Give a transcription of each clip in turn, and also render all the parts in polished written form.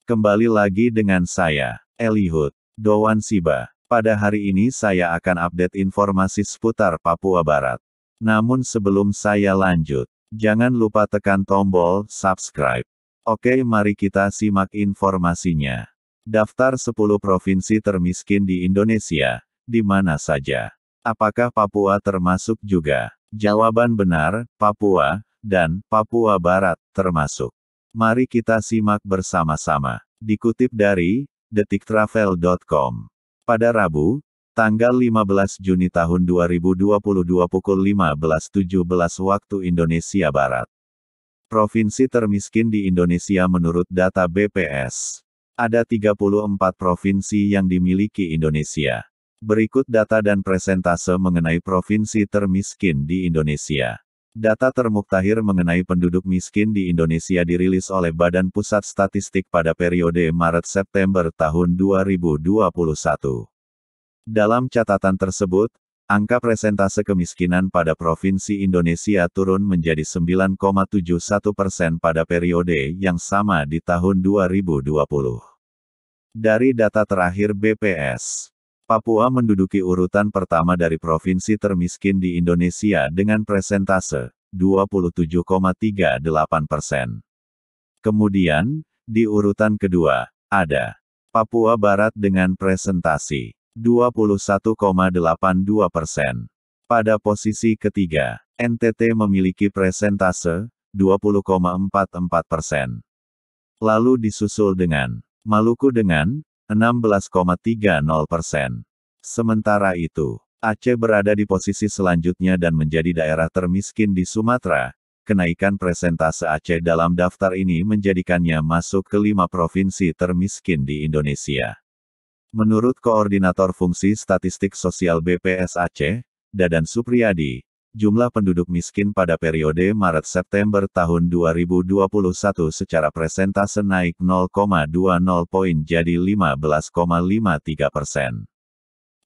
Kembali lagi dengan saya, Eliud Dowansiba. Pada hari ini saya akan update informasi seputar Papua Barat. Namun sebelum saya lanjut, jangan lupa tekan tombol subscribe. Oke, mari kita simak informasinya. Daftar 10 provinsi termiskin di Indonesia, di mana saja? Apakah Papua termasuk juga? Jawaban benar, Papua, dan Papua Barat termasuk. Mari kita simak bersama-sama. Dikutip dari detiktravel.com. Pada Rabu, tanggal 15 Juni tahun 2022 pukul 15.17 waktu Indonesia Barat. Provinsi termiskin di Indonesia menurut data BPS. Ada 34 provinsi yang dimiliki Indonesia. Berikut data dan presentase mengenai provinsi termiskin di Indonesia. Data termuktahir mengenai penduduk miskin di Indonesia dirilis oleh Badan Pusat Statistik pada periode Maret-September tahun 2021. Dalam catatan tersebut, angka presentase kemiskinan pada provinsi Indonesia turun menjadi 9,71% pada periode yang sama di tahun 2020. Dari data terakhir BPS, Papua menduduki urutan pertama dari provinsi termiskin di Indonesia dengan presentase 27,38%. Kemudian, di urutan kedua, ada Papua Barat dengan presentasi 21,82%. Pada posisi ketiga, NTT memiliki presentase 20,44%. Lalu disusul dengan Maluku dengan 16,30%. Sementara itu, Aceh berada di posisi selanjutnya dan menjadi daerah termiskin di Sumatera. Kenaikan presentase Aceh dalam daftar ini menjadikannya masuk ke 5 provinsi termiskin di Indonesia. Menurut Koordinator Fungsi Statistik Sosial BPS Aceh, Dadan Supriyadi, jumlah penduduk miskin pada periode Maret-September tahun 2021 secara presentase naik 0,20 poin jadi 15,53%.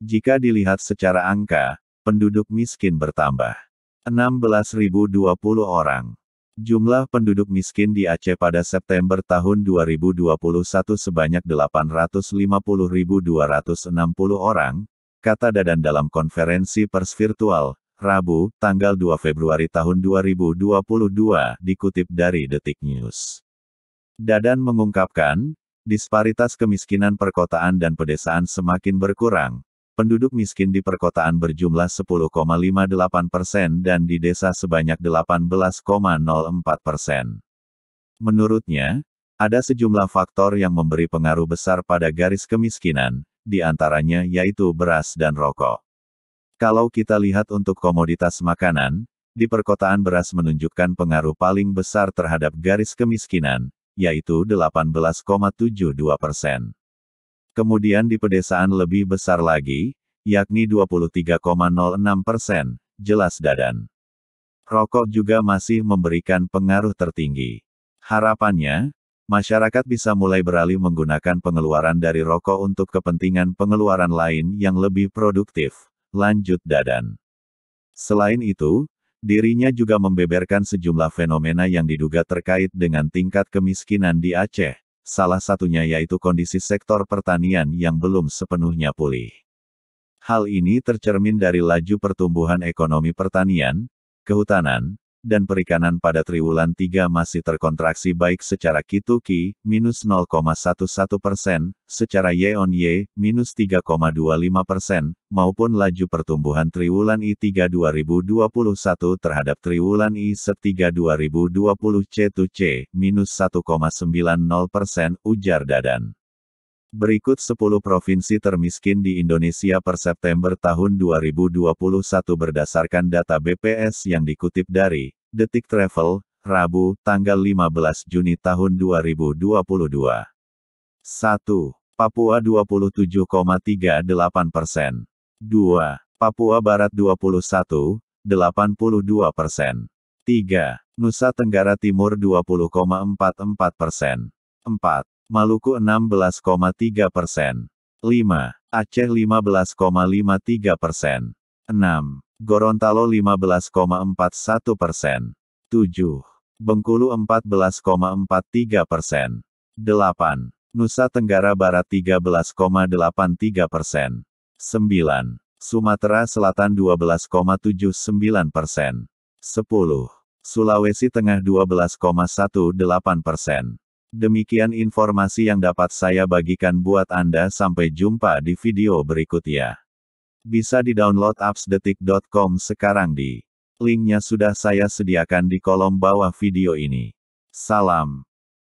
Jika dilihat secara angka, penduduk miskin bertambah 16.020 orang. Jumlah penduduk miskin di Aceh pada September tahun 2021 sebanyak 850.260 orang, kata Dadan dalam konferensi pers virtual, Rabu, tanggal 2 Februari tahun 2022, dikutip dari Detik News. Dadan mengungkapkan, disparitas kemiskinan perkotaan dan pedesaan semakin berkurang. Penduduk miskin di perkotaan berjumlah 10,58% dan di desa sebanyak 18,04%. Menurutnya, ada sejumlah faktor yang memberi pengaruh besar pada garis kemiskinan, di antaranya yaitu beras dan rokok. Kalau kita lihat untuk komoditas makanan, di perkotaan beras menunjukkan pengaruh paling besar terhadap garis kemiskinan, yaitu 18,72%. Kemudian di pedesaan lebih besar lagi, yakni 23,06%, jelas Dadan. Rokok juga masih memberikan pengaruh tertinggi. Harapannya, masyarakat bisa mulai beralih menggunakan pengeluaran dari rokok untuk kepentingan pengeluaran lain yang lebih produktif. Lanjut Dadan. Selain itu, dirinya juga membeberkan sejumlah fenomena yang diduga terkait dengan tingkat kemiskinan di Aceh, salah satunya yaitu kondisi sektor pertanian yang belum sepenuhnya pulih. Hal ini tercermin dari laju pertumbuhan ekonomi pertanian, kehutanan, dan perikanan pada triwulan 3 masih terkontraksi baik secara Q2Q, minus 0,11%, secara Y-on-Y, minus 3,25%, maupun laju pertumbuhan triwulan I3 2021 terhadap triwulan I1 2020 C2C, minus 1,90%, ujar Dadan. Berikut 10 provinsi termiskin di Indonesia per September tahun 2021 berdasarkan data BPS yang dikutip dari Detik Travel, Rabu, tanggal 15 Juni tahun 2022. 1. Papua 27,38%. 2. Papua Barat 21,82%. 3. Nusa Tenggara Timur 20,44%. 4. Maluku 16,3%. 5. Aceh 15,53%. 6. Gorontalo 15,41%. 7. Bengkulu 14,43%. 8. Nusa Tenggara Barat 13,83%. 9. Sumatera Selatan 12,79%. 10. Sulawesi Tengah 12,18%. Demikian informasi yang dapat saya bagikan buat Anda. Sampai jumpa di video berikutnya. Bisa di-download appsdetik.com sekarang di linknya sudah saya sediakan di kolom bawah video ini. Salam.